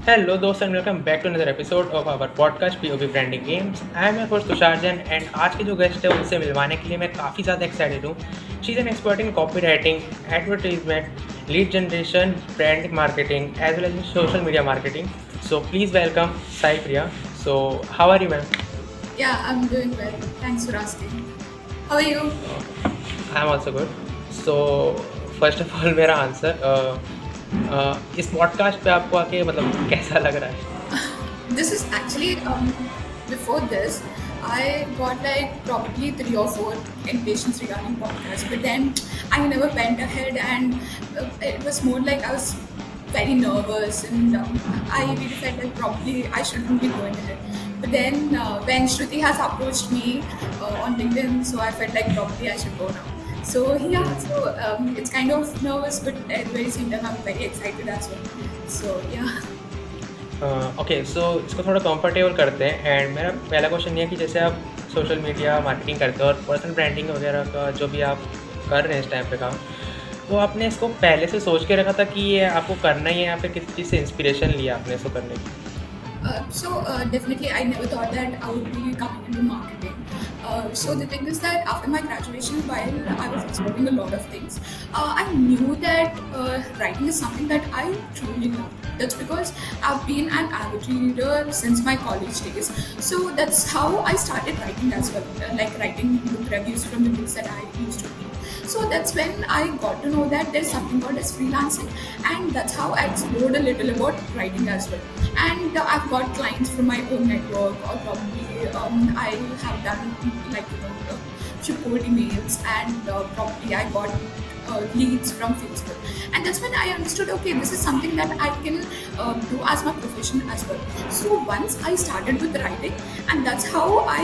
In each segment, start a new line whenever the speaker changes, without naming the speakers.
Hello दोस्त and welcome back to another episode of our podcast POV branding games. I am your host Tushar Jain and आज के जो guest है उनसे मिलवाने के लिए मैं काफ़ी ज़्यादा एक्साइटेड हूँ। She is an expert in copywriting, advertisement, lead generation, brand marketing as well as social media marketing. So please welcome Saipriya. So how are you, ma'am?
Yeah, I'm doing well. Thanks for asking. How are you?
I am also good. So first of all मेरा answer इस podcast पे आपको आके मतलब कैसा लग रहा है?
This is actually before this, I got like probably 3 or 4 invitations regarding podcasts, but then I never went ahead, and it was more like I was very nervous, and I really felt like probably I shouldn't be going ahead. But then when Shruti has approached me on LinkedIn, so I felt like probably I should go now. So yeah, so it's kind of nervous, but at the very same time I'm very excited as well. So yeah.
Okay so इसको थोड़ा comfortable करते हैं and मेरा पहला question ये है कि जैसे आप सोशल मीडिया मार्केटिंग करते हो और पर्सनल ब्रांडिंग वगैरह का जो भी आप कर रहे हैं इस टाइम पे काम, तो आपने इसको पहले से सोच के रखा था कि ये आपको करना ही है या फिर किसी चीज़ से इंस्पिरेशन लिया आपने इसको करने की?
Definitely, I never thought that I would be coming into marketing. So the thing is that after my graduation, while I was exploring a lot of things, I knew that writing is something that I truly love. That's because I've been an avid reader since my college days. So that's how I started writing as well, like writing book reviews from the books that I used to read. So that's when I got to know that there's something called as freelancing, and that's how I explored a little about writing as well. And I've got clients from my own network, or probably I have done few cold emails, and probably I got leads from Facebook. And that's when I understood, okay, this is something that I can do as my profession as well. So once I started with writing, and that's how I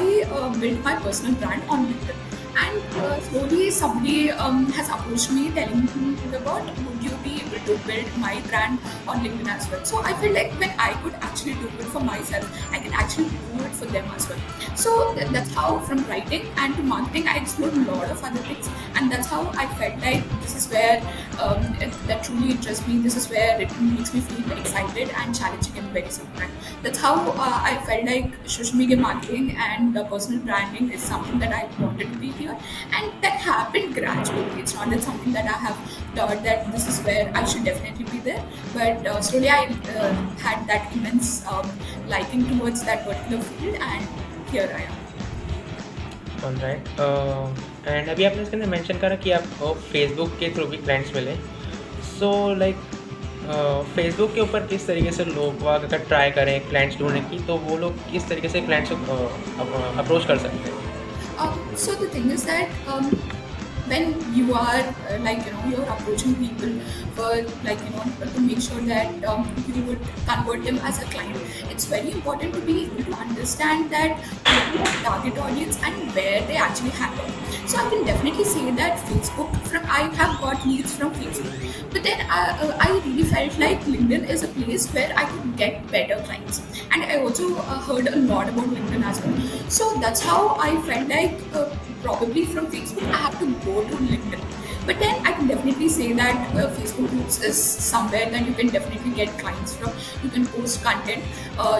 built my personal brand on LinkedIn. And slowly somebody has approached me telling me about, would you be able to build my brand on LinkedIn as well? So I feel like when I could actually do it for myself, I can actually do it for them as well. So that's how from writing and to marketing, I explored a lot of other things. And that's how I felt like this is where that truly interests me. This is where it makes me feel excited and challenging at the very same time. That's how I felt like social media marketing and personal branding is something that I wanted to be here. And that happened gradually. It's not that something that I have thought that this is where I should definitely be there, but slowly I had that immense liking towards that particular field, and here I am.
Alright and अभी आपने इसके अंदर mention करा कि आपको Facebook के through भी clients मिले। सो लाइक फेसबुक के ऊपर किस तरीके से लोग अगर ट्राई करें क्लाइंट्स ढूंढने की, तो वो लोग किस तरीके से क्लाइंट्स को अप्रोच कर सकते हैं?
So the thing is that when you are you're approaching people for to make sure that you would convert them as a client, it's very important to be able to understand that your target audience and where they actually hang out. So I can definitely say that I have got leads from Facebook, but then I really felt like LinkedIn is a place where I could get better clients, and I also heard a lot about LinkedIn as well. So that's how I felt like probably from Facebook I have to go to LinkedIn. But then I can definitely say that Facebook groups is somewhere that you can definitely get clients from. You can post content.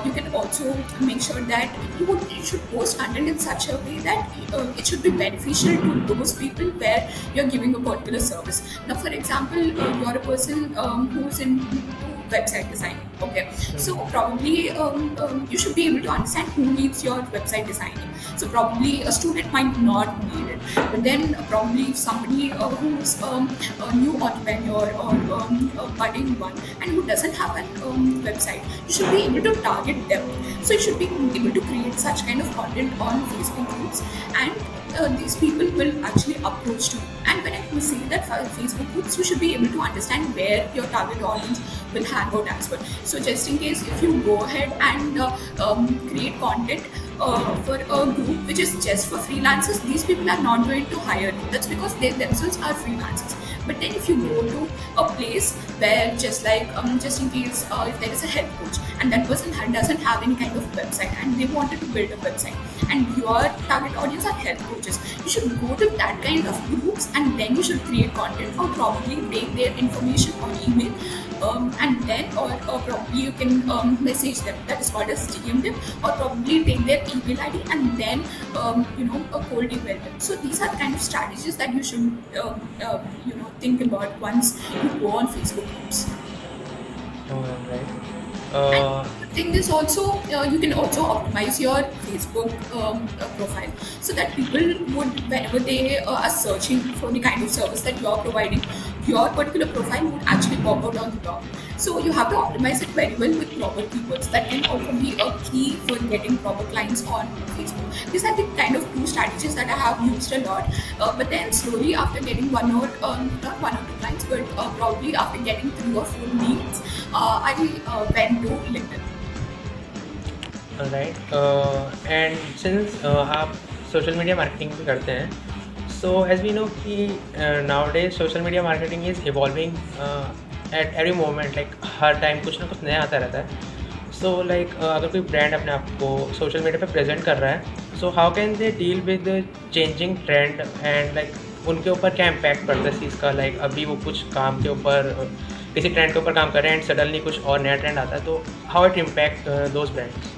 You can also make sure that you should post content in such a way that it should be beneficial to those people where you're giving a particular service. Now, for example, you're a person who's into website designing. Okay, so probably you should be able to understand who needs your website designing. So probably a student might not need it, but then probably somebody who's a new entrepreneur or a budding one and who doesn't have a website, you should be able to target them. So you should be able to create such kind of content on Facebook groups, and these people will actually approach you. And when I say that for Facebook groups, you should be able to understand where your target audience will hang out as well. So just in case if you go ahead and create content for a group which is just for freelancers, these people are not going to hire you. That's because they themselves are freelancers. But then if you go to a place where just in case if there is a health coach and that person doesn't have any kind of website and they wanted to build a website and your target audience are health coaches, you should go to that kind of groups and then you should create content or probably take their information or email and then or probably you can message them. That is called as DM them, or probably take their email ID and then cold email them. So these are the kind of strategies that you should think about once you go on Facebook groups.
Right.
And
Uh,
the thing is also, you can also optimize your Facebook profile so that people would, whenever they are searching for the kind of service that you are providing, your particular profile would actually pop out on the top. So you have to optimize it very well with proper keywords. That can also be a key for getting proper clients on Facebook. These are the kind of two strategies that I have used a lot. But then slowly after getting not one or two clients, but probably after getting 3 or 4 leads, I went to LinkedIn.
Right and since आप social media marketing भी करते हैं so as we know कि now days social media marketing is evolving at every moment like her time कुछ ना कुछ नया आता रहता है सो लाइक अगर कोई ब्रांड अपने आप को सोशल मीडिया पे प्रेजेंट कर रहा है सो how can they deal with changing trend and like उनके ऊपर क्या इम्पैक्ट पड़ता है इस चीज़ का लाइक अभी वो कुछ काम के ऊपर किसी ट्रेंड के ऊपर काम कर रहे हैं एंड सडनली कुछ और नया ट्रेंड आता है तो how it impact those brands.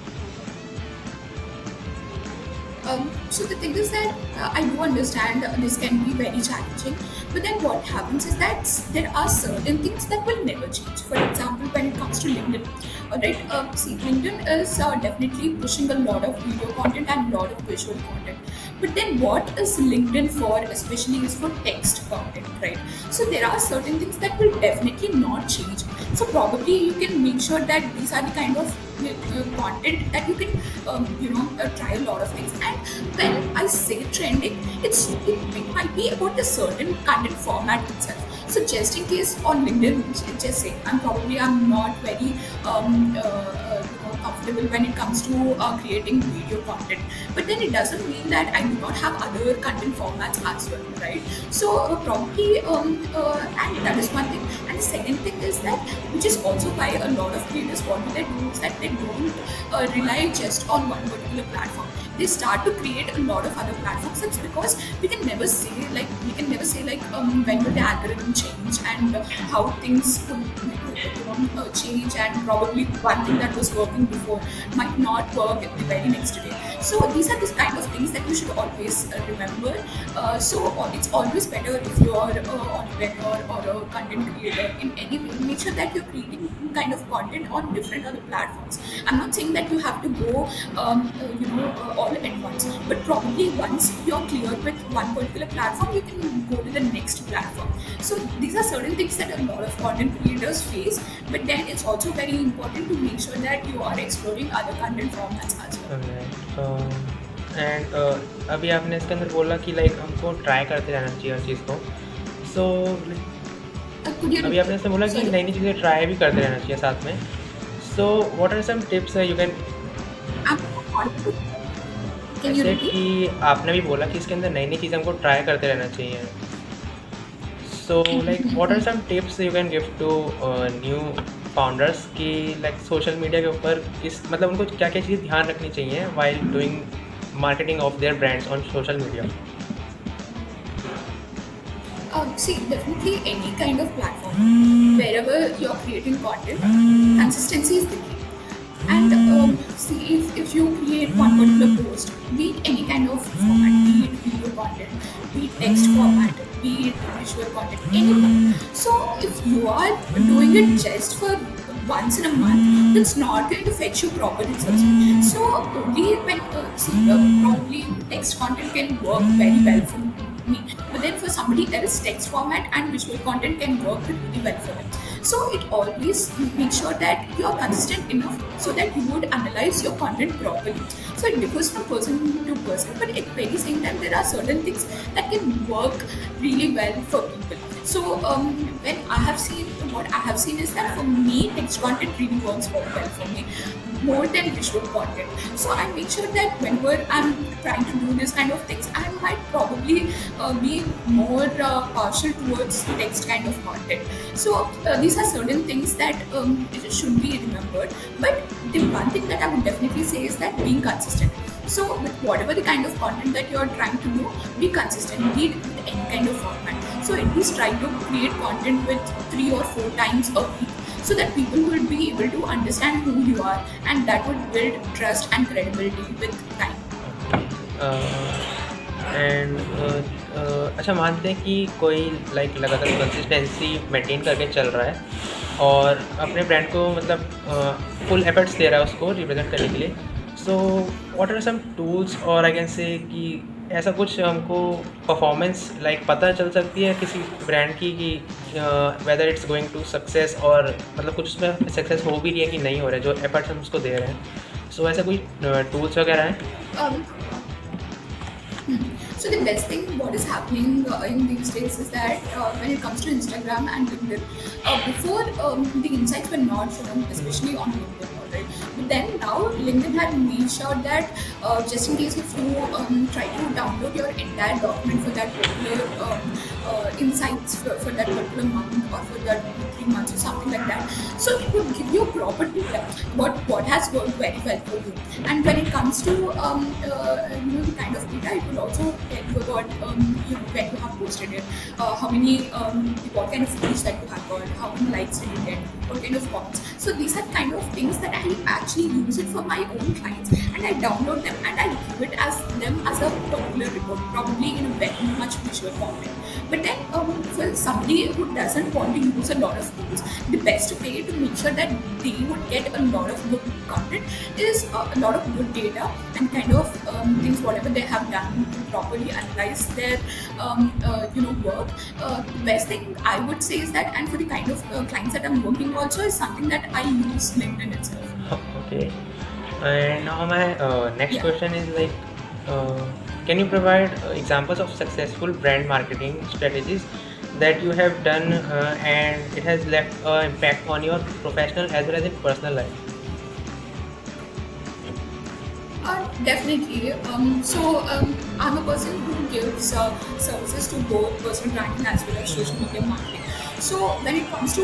So the thing is that I do understand this can be very challenging, but then what happens is that there are certain things that will never change. For example, when it comes to LinkedIn, alright, see, LinkedIn is definitely pushing a lot of video content and a lot of visual content. But then what is LinkedIn for? Especially is for text content, right? So there are certain things that will definitely not change. So probably you can make sure that these are the kind of content that you can try a lot of things. And when I say trending, it might be about a certain content format itself. So just in case on LinkedIn, just say I'm not very comfortable when it comes to creating video content, but then it doesn't mean that I do not have other content formats as well, right? So probably and that is one thing. And the second thing is that, which is also why a lot of creators, what do they do is that they don't rely just on one particular platform. They start to create a lot of other platforms. That's because we can never say when will the algorithm change and how things could change, and probably one thing that was working before might not work the very next day. So these are the kind of things that you should always remember. So it's always better if you are an entrepreneur or a content creator in any way, make sure that you're creating kind of content on different other platforms. I'm not saying that you have to go all at once, but probably once you're clear with one particular platform, you can go to the next platform. So these are certain things that a lot of content creators face, but then it's also very important to make sure that you are exploring other content formats as well.
And अभी आपने इसके अंदर बोला कि like हमको try करते रहना चाहिए हर चीज़ को सो अभी आपने इसमें बोला कि
Sorry.
नई नई चीज़ें ट्राई भी करते रहना चाहिए साथ में so what are some tips you can
Can you
ऐसे
repeat?
कि आपने भी बोला कि इसके अंदर नई नई चीज़ें हमको ट्राई करते रहना चाहिए so like what are some tips you can give to new founders कि लाइक सोशल मीडिया के ऊपर किस मतलब उनको क्या क्या चीज़ें ध्यान रखनी चाहिए while doing marketing of their brands on social media?
See, definitely any kind of platform, wherever you're creating content, consistency is the key. And see, if you create one particular post, be it any kind of format, be it video content, be it text format, be it visual content, anything. So if you are doing it just for once in a month, that's not going to fetch you proper results. So only when probably text content can work very well for me, but then for somebody else, text format and visual content can work really well for them. So it always make sure that you are consistent enough so that you would analyze your content properly. So it differs from person to person, but at very same time, there are certain things that can work really well for people. So when what I have seen is that for me, text content really works very well for me, more than visual content. So I make sure that whenever I'm trying to do this kind of things, I might probably be more partial towards text kind of content. So these are certain things that it should be remembered. But the one thing that I would definitely say is that being consistent. So with whatever the kind of content that you're trying to do, be consistent, be it with any kind of format. So at least try to create content with 3 or 4 times a week, so that people would be able to understand who you are, and that would build trust and credibility with time.
And अच्छा मानते हैं कि कोई like लगातार consistency maintain करके चल रहा है और अपने ब्रांड को मतलब फुल एफर्ट्स दे रहा है उसको रिप्रेजेंट करने के लिए, so what are some tools और आई कैन से कि ऐसा कुछ हमको परफॉर्मेंस लाइक पता चल सकती है किसी ब्रांड की कि whether it's going to success, और मतलब कुछ उसमें सक्सेस हो भी रही है कि नहीं हो रहा है जो एफर्ट्स हम उसको दे रहे हैं, सो ऐसा कोई टूल्स वगैरह हैं?
Um, So the best thing what is happening in these days is that when it comes to Instagram and LinkedIn, before the insights were not shown, especially on LinkedIn, alright. But then now LinkedIn had made sure that just in case if you try to download your entire document for that particular insights for that particular month or for that 3 months or something like that, so it would give you proper data what has worked very well for you. And when it comes to the kind of data, it will also tell you about when you have posted it, how many what kind of views that you have got, how many likes did you get, what kind of comments. So these are kind of things that I actually use it for my own clients, and I download them and I give it as them as a particular report, probably in a very much visual format. But then for somebody who doesn't want to use a lot of tools, the best way to make sure that they would get a lot of good content is a lot of good data and kind of things whatever they have done to properly analyze their work. The best thing I would say is that, and for the kind of clients that I'm working also, is something that I use LinkedIn itself.
Okay. And now my next
Yeah.
question is like, can you provide examples of successful brand marketing strategies that you have done and it has left an impact on your professional as well as in personal life?
Definitely. I'm a person who gives services to both personal branding as well as social media marketing. So when it comes to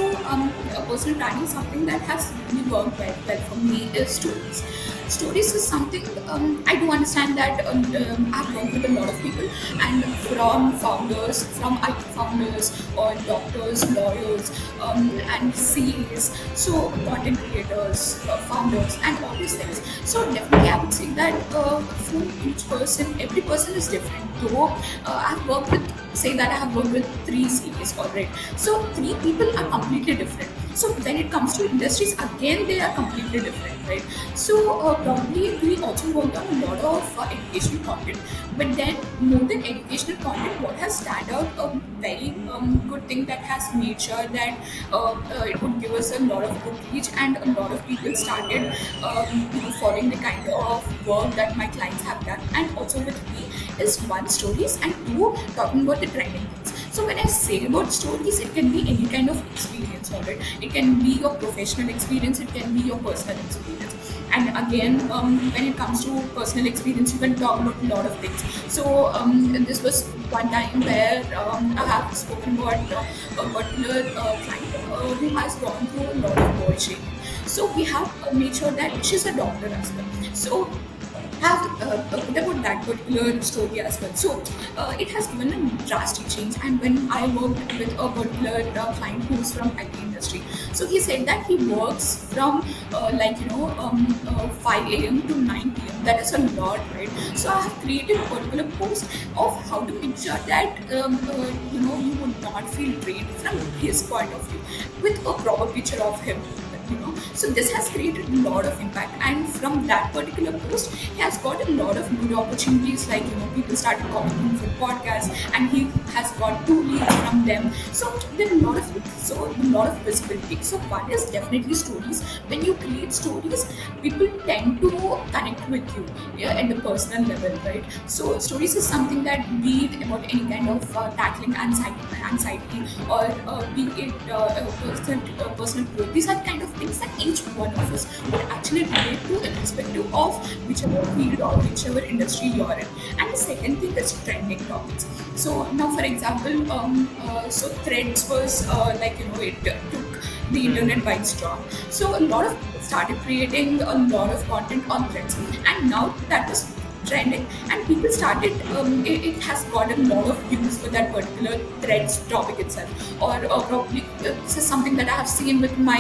personal branding, something that has really worked very well for me is stories. Stories is something I do understand that I've worked with a lot of people, and from founders, from IT founders or doctors, lawyers, and CAs, so content creators, founders, and all these things. So definitely, I would say that for each person, every person is different. Though I've worked with, say that I have worked with 3 CAs already. So 3 people are completely different. So when it comes to industries, again they are completely different, right? So probably we also worked on a lot of educational content, but then more than educational content, what has stand out a very good thing that has made sure that it would give us a lot of good reach, and a lot of people started following the kind of work that my clients have done, and also with me, is one, stories, and two, talking about the trending things. So when I say about stories, it can be any kind of experience, alright? It can be your professional experience, it can be your personal experience. And again, when it comes to personal experience, you can talk about a lot of things. So this was one time where I have spoken about a particular client who has gone through a lot of body shaming. So we have made sure that she's a doctor as well. So have put about that particular story as well. So it has given a drastic change. And when I worked with a particular client who is from IT industry, so he said that he works from 5 a.m. to 9 p.m. That is a lot, right? So I have created a particular post of how to make sure that you would not feel drained from his point of view, with a proper picture of him. So this has created a lot of impact, and from that particular post he has got a lot of good opportunities, like people started calling him for podcasts, and he has got 2 leads from them. So there are a lot of visibility. So one is definitely stories. When you create stories, people tend to connect with you, at the personal level, right? So stories is something that, be it about any kind of tackling anxiety, or be it personal growth, these are kind of things that each one of us would actually relate to, irrespective of whichever field or whichever industry you're in. And the second thing is trending topics. So now, for example, so threads was it took the internet by storm. So a lot of people started creating a lot of content on threads, and now that is trending, and people started. It has got a lot of views for that particular threads topic itself, or probably this is something that I have seen with my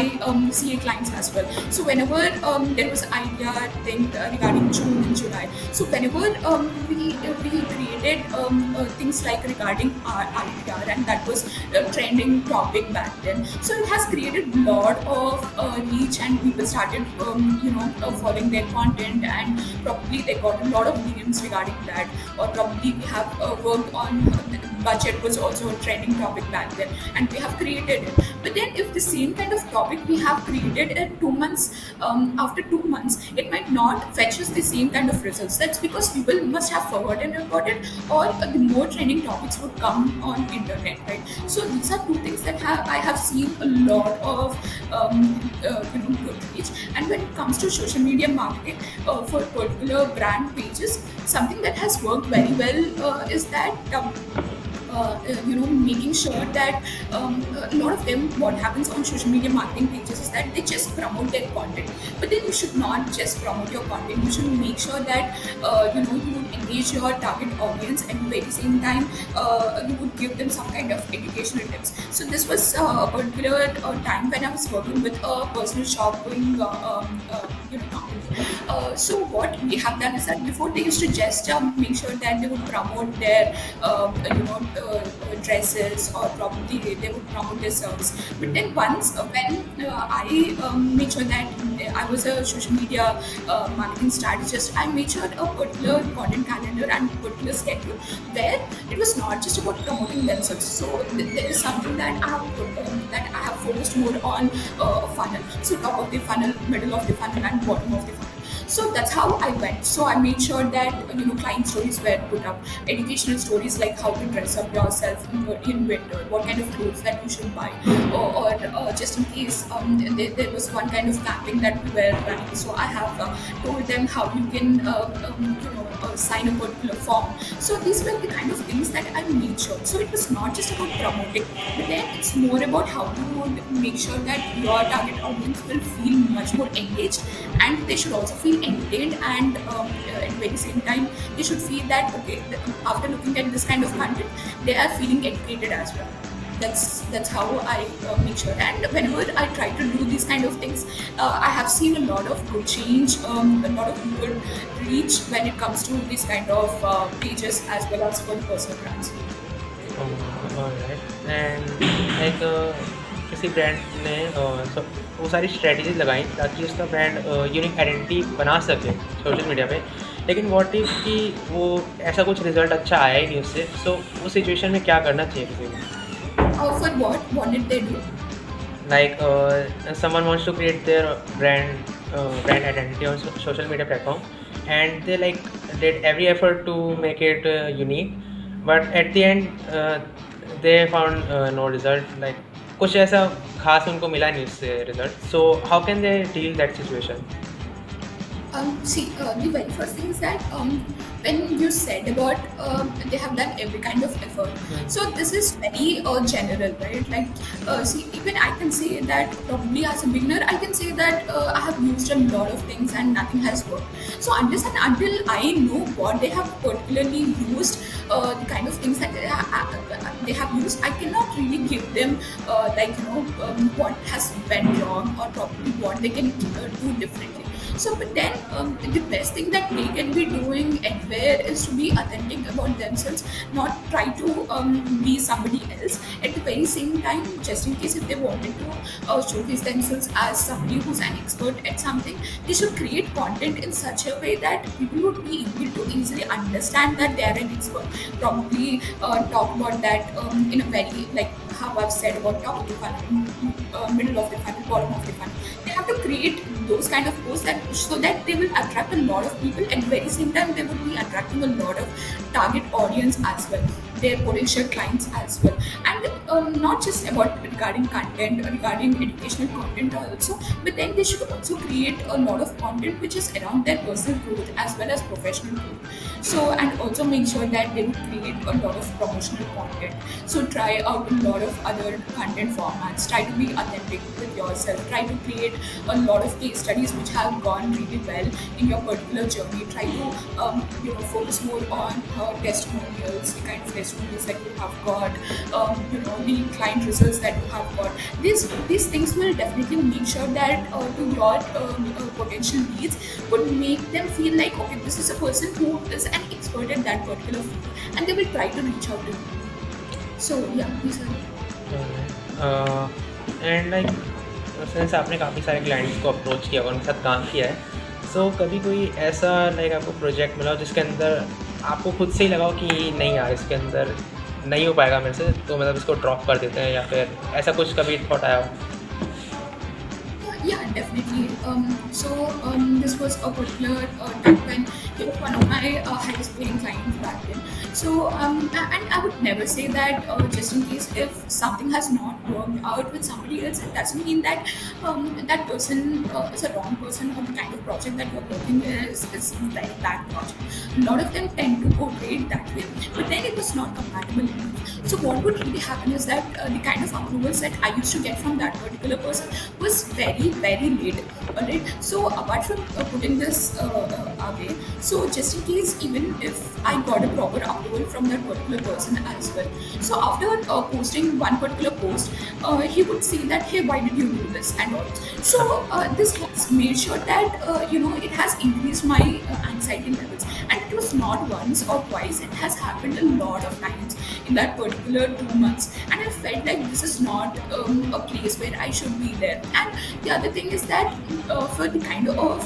CA clients as well. So whenever there was an idea thing regarding June and July, so whenever we created things like regarding our IPR, and that was a trending topic back then. So it has created a lot of reach, and people started following their content, and probably they got a lot of DMs regarding that, or probably we have worked on budget was also a trending topic back then, and we have created it. But then if the same kind of topic we have created in 2 months, after 2 months it might not fetch us the same kind of results. That's because people must have forgotten about it, or the more trending topics would come on internet, right? So these are two things that I have seen a lot of good reach. And when it comes to social media marketing for particular brand pages, something that has worked very well is that making sure that a lot of them, what happens on social media marketing pages is that they just promote their content. But then you should not just promote your content. You should make sure that you would engage your target audience, and at the very same time you would give them some kind of educational tips. So this was a particular time when I was working with a personal shopping company. So what we have done is that before they used to just make sure that they would promote their dresses, or probably they would promote their service. But then once when I made sure that I was a social media marketing strategist, I made sure a particular content calendar and particular schedule where it was not just about promoting themselves. So there is something that I have focused more on funnel. So top of the funnel, middle of the funnel, and bottom of the funnel. So that's how I went. So I made sure that client stories were put up, educational stories like how to dress up yourself in winter, what kind of clothes that you should buy, or just in case there was one kind of camping that we were running. So I have told them how you can sign a particular form. So these were the kind of things that I made sure. So it was not just about promoting, but then it's more about how you would make sure that your target audience will feel much more engaged, and they should also feel entertained, and at the very same time they should feel that after looking at this kind of content they are feeling educated as well. That's how I make sure. And whenever I try to do these kind of things, I have seen a lot of good change, a lot of good reach when it comes to these kind of pages as well as for the personal brands.
Alright and like किसी brand ने वो सारी strategies लगाई ताकि उसका brand unique identity बना सके social media पे, लेकिन व्हाट इफ कि वो ऐसा कुछ रिजल्ट अच्छा आया ही नहीं उससे. सो उस सिचुएशन में क्या करना चाहिए किसी को?
For what did they do?
Like someone wants to create their brand identity on social media platform, and they like did every effort to make it unique, but at the end they found no result. Like कुछ ऐसा खास उनको मिला नहीं उससे result. So how can they deal that situation?
The very first thing is that when you said about they have done every kind of effort. So this is very general, right? Like even I can say that probably as a beginner I can say that I have used a lot of things and nothing has worked. So unless and until I know what they have particularly used, the kind of things that they have used, I cannot really give them what has went wrong, or probably what they can do differently. So, but then the best thing that they can be doing anywhere is to be authentic about themselves, not try to be somebody else. At the very same time, just in case if they wanted to showcase themselves as somebody who's an expert at something, they should create content in such a way that people would be able to easily understand that they are an expert. Probably talk about that in a very, like how I've said about top of the funnel, middle of the funnel, bottom of the funnel. They have to create those kind of posts so that they will attract a lot of people, and very same time they would be attracting a lot of target audience as well, their potential clients as well. And not just about regarding content, regarding educational content also, but then they should also create a lot of content which is around their personal growth as well as professional growth. So, and also make sure that they would create a lot of promotional content. So try out a lot of other content formats, try to be authentic with yourself, try to create a lot of case studies which have gone really well in your particular journey. Try to focus more on testimonials, the kind of testimonials that you have got, the client results that you have got. These things will definitely make sure that to your potential leads would make them feel like, okay, this is a person who is an expert at that particular field, and they will try to reach out to you. So yeah, these are.
And like since आपने काफ़ी सारे clients को approach किया और उनके साथ काम किया है, सो कभी कोई ऐसा लाइक आपको प्रोजेक्ट मिला हो जिसके अंदर आपको खुद से ही लगा हो कि नहीं यार इसके अंदर नहीं हो पाएगा मेरे से, तो मतलब इसको ड्रॉप कर देते हैं, या फिर ऐसा कुछ कभी थॉट आया हो?
Yeah, definitely. This was a particular time when one of my highest paying clients back then. And I would never say that just in case if something has not worked out with somebody else, it doesn't mean that that person is a wrong person, or the kind of project that you're working is very bad project. A lot of them tend to portray it that way, but then it was not compatible enough. So what would really happen is that the kind of approvals that I used to get from that particular person was very, very late. Alright. So apart from putting this away, so just in case, even if I got a proper approval from that particular person as well, so after posting one particular post, he would say that, hey, why did you do this and all. So this has made sure that it has increased my anxiety levels, and it was not once or twice. It has happened a lot of times in that particular 2 months, and I felt like this is not a place where I should be there. And the other thing is that for the kind of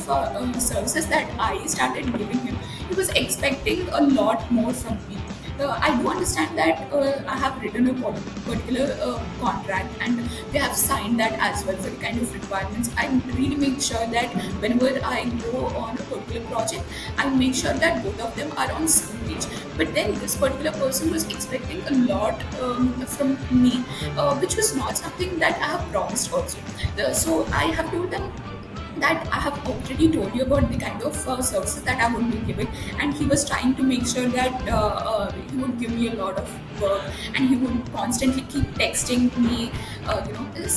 services that I started giving him, he was expecting a lot more from me. I do understand that I have written a particular contract, and they have signed that as well for the kind of requirements. I really make sure that whenever I go on a particular project, I make sure that both of them are on same page. But then this particular person was expecting a lot from me, which was not something that I have promised also. So I have told them that I have already told you about the kind of services that I would be giving, and he was trying to make sure that he would give me a lot of work, and he would constantly keep texting me.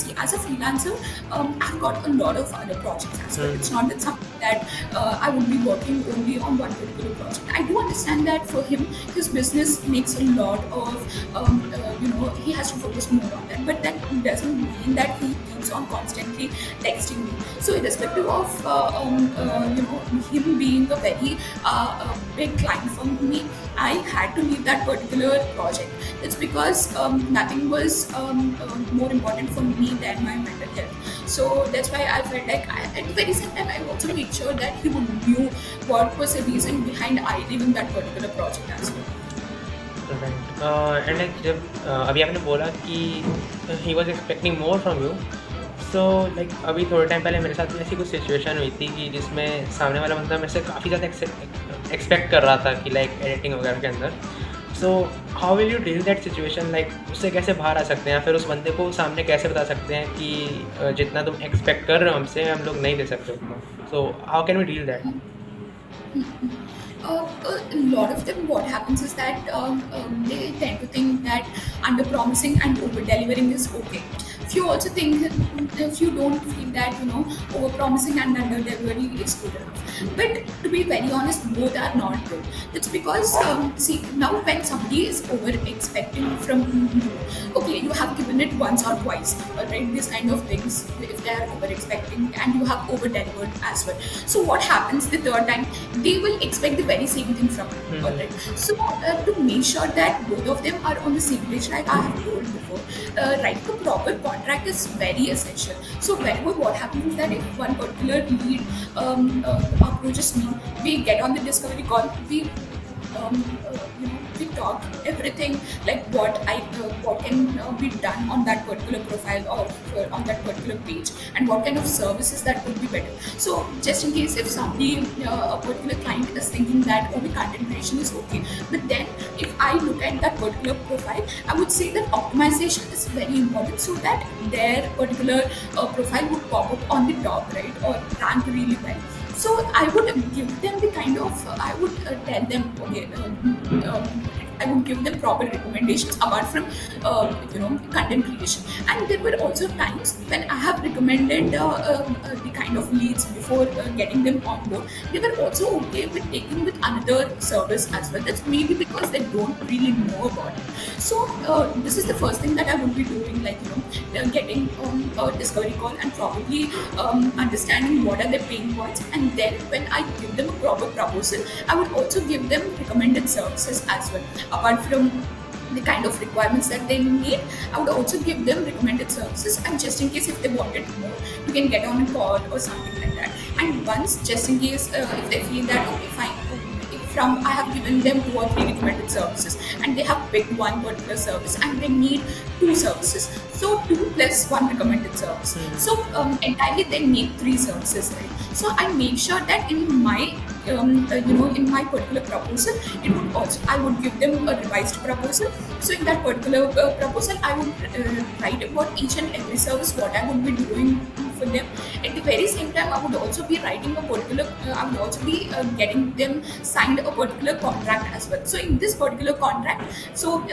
See, as a freelancer, I've got a lot of other projects as well. It's not that something that I would be working only on one particular project. I do understand that for him, his business makes a lot of, he has to focus more on that, but that doesn't mean that he keeps on constantly texting me. So irrespective of him being a very big client for me, I had to leave that particular project. It's because nothing was more important for me than my mental health. So that's why I felt like at the very same time I also made sure that he would knew what was the reason behind I leaving that particular project as well.
And like जब अभी आपने बोला कि he was expecting more from you, so like अभी थोड़े time पहले मेरे साथ में ऐसी कुछ सिचुएशन हुई थी कि जिसमें सामने वाला बंदा मेरे से काफ़ी ज़्यादा एक्सपेक्ट कर रहा था कि लाइक एडिटिंग वगैरह के अंदर. So how will you deal that situation, like उससे कैसे बाहर आ सकते हैं, फिर उस बंदे को सामने कैसे बता सकते हैं कि जितना तुम एक्सपेक्ट कर रहे हो हमसे हम लोग नहीं दे सकते उतना. So how can we deal that?
A lot of them, what happens is that they tend to think that under promising and over delivering is okay. If you also think, if you don't feel that over promising and under delivery is good enough, but to be very honest, both are not good. It's because see, now when somebody is over expecting from you, okay, you have given it once or twice, right? These kind of things, if they are over expecting and you have over delivered as well, so what happens the third time? They will expect the very same thing from you, alright? So to make sure that both of them are on the same page, like I have told before, write a proper contract is very essential. So whenever what happens is that if one particular lead approaches me, we get on the discovery call, we we talk everything, like what can be done on that particular profile or on that particular page, and what kind of services that could be better. So just in case if somebody, a particular client is thinking that only content creation is okay, but then if I look at that particular profile, I would say that optimization is very important, so that their particular profile would pop up on the top, right, or rank really well. So I would give them the kind of, I would tell them, okay, I would give them proper recommendations apart from content creation. And there were also times when I have recommended the kind of leads before getting them on board. They were also okay with taking with another service as well. That's maybe because they don't really know about it. So this is the first thing that I would be doing, like getting a discovery call and probably understanding what are their pain points. And then when I give them a proper proposal, I would also give them recommended services as well. Apart from the kind of requirements that they need, I would also give them recommended services. And just in case if they wanted more, you can get on a call or something like that. And once, just in case if they feel that okay, fine. From I have given them 2 or 3 recommended services, and they have picked one particular service, and they need 2 services. So 2 plus 1 recommended service. So entirely they need 3 services, right? So I make sure that in my in my particular proposal, it would also I would give them a revised proposal. So in that particular proposal, I would write about each and every service, what I would be doing for them. At the very same time, I would also be writing a particular. I would also be getting them signed a particular contract as well. So in this particular contract, so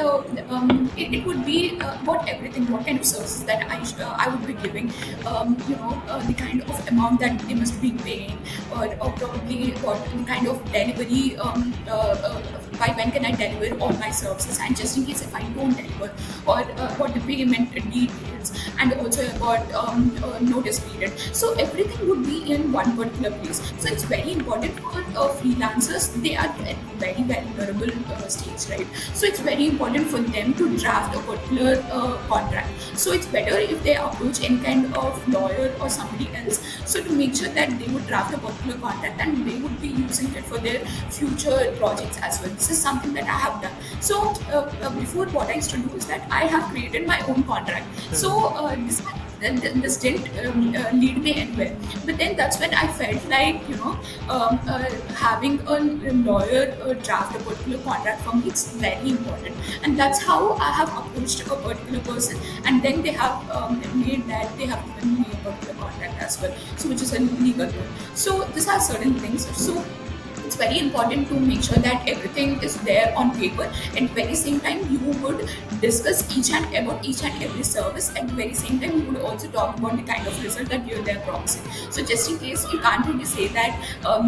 it would be about everything, what kind of services that I would be giving, the kind of amount that they must be paying, or probably what the kind of delivery, by when can I deliver all my services, and just in case if I don't deliver, or what the payment details, and also about notice period. So everything would be in one particular place. So it's very important for freelancers. They are at very vulnerable stage, right? So it's very important for them to draft a particular contract. So it's better if they approach any kind of lawyer or somebody else, so to make sure that they would draft a particular contract and they would be using it for their future projects as well. This is something that I have done. So before, what I used to do is that I have created my own contract. So this didn't lead me anywhere. But then that's when I felt like having a lawyer draft a particular contract for me, it's very important. And that's how I have approached a particular person, and then they have made that they have given me a particular contract as well, so which is a legal one. So these are certain things. So it's very important to make sure that everything is there on paper. At the very same time, you would discuss each and every service. At the very same time, you would also talk about the kind of result that they're promising. So just in case, you can't really say that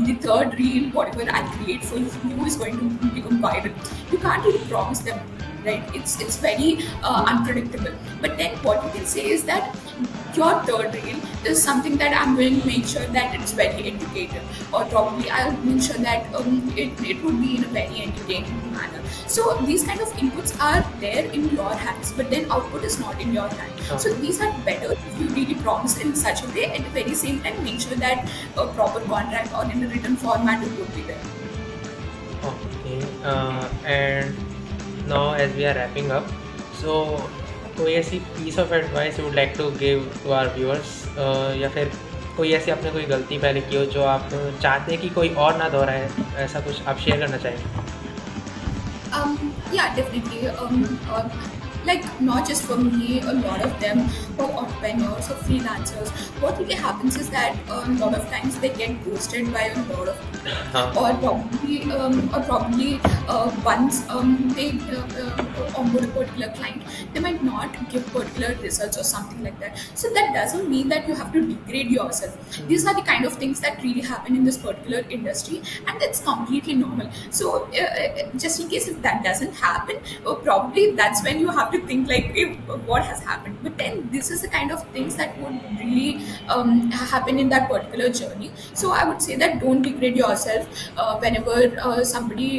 the third reel, whatever I create for you, is going to become viral. You can't really promise them, right? It's very unpredictable. But then what you can say is that your third reel is something that I'm going to make sure that it's very educative, or probably I'll make sure that it would be in a very entertaining manner. So these kind of inputs are there in your hands, but then output is not in your hand. So these are better if you really promise in such a way. At the very same time, make sure that a proper contract or in a written format it would be there.
Okay. And now as we are wrapping up, so कोई ऐसी piece of advice you would like to give to our viewers, या फिर कोई ऐसी आपने कोई गलती पहले की हो जो आप चाहते हैं कि कोई और ना दोहराए, ऐसा कुछ आप शेयर करना चाहेंगे?
Yeah, definitely. Like not just for me, a lot of them, for entrepreneurs or freelancers, what really happens is that a lot of times they get ghosted by a lot of people, or probably once they onboard a particular client, they might not give particular results or something like that. So that doesn't mean that you have to degrade yourself. These are the kind of things that really happen in this particular industry, and it's completely normal. So just in case if that doesn't happen, probably that's when you have to think like what has happened. But then this is the kind of things that would really happen in that particular journey. So I would say that don't degrade yourself whenever somebody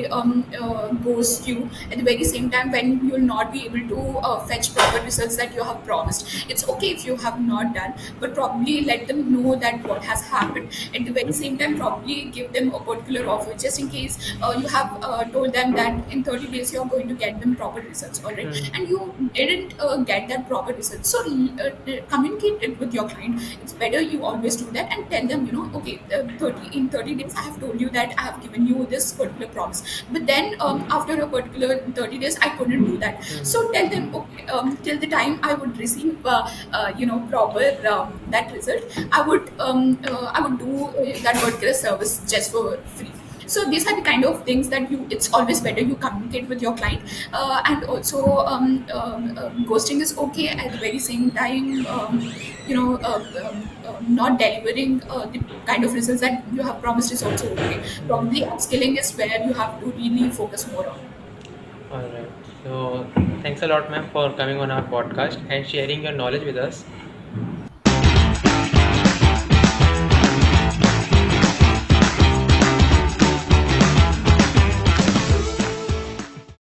goes you. At the very same time, when you will not be able to fetch proper results that you have promised, it's okay if you have not done, but probably let them know that what has happened. At the very same time, probably give them a particular offer, just in case you have told them that in 30 days you are going to get them proper results, all right, and you didn't get that proper result. So communicate it with your client. It's better you always do that and tell them, okay, 30 days I have told you that I have given you this particular promise, but then after a particular 30 days I couldn't do that. So tell them, okay, till the time I would receive proper that result, I would do that particular service just for free. So these are the kind of things that it's always better you communicate with your client. And also ghosting is okay, at the very same time not delivering the kind of results that you have promised is also okay. Probably upskilling is where you have to really focus more on.
All right. So thanks a lot, ma'am, for coming on our podcast and sharing your knowledge with us.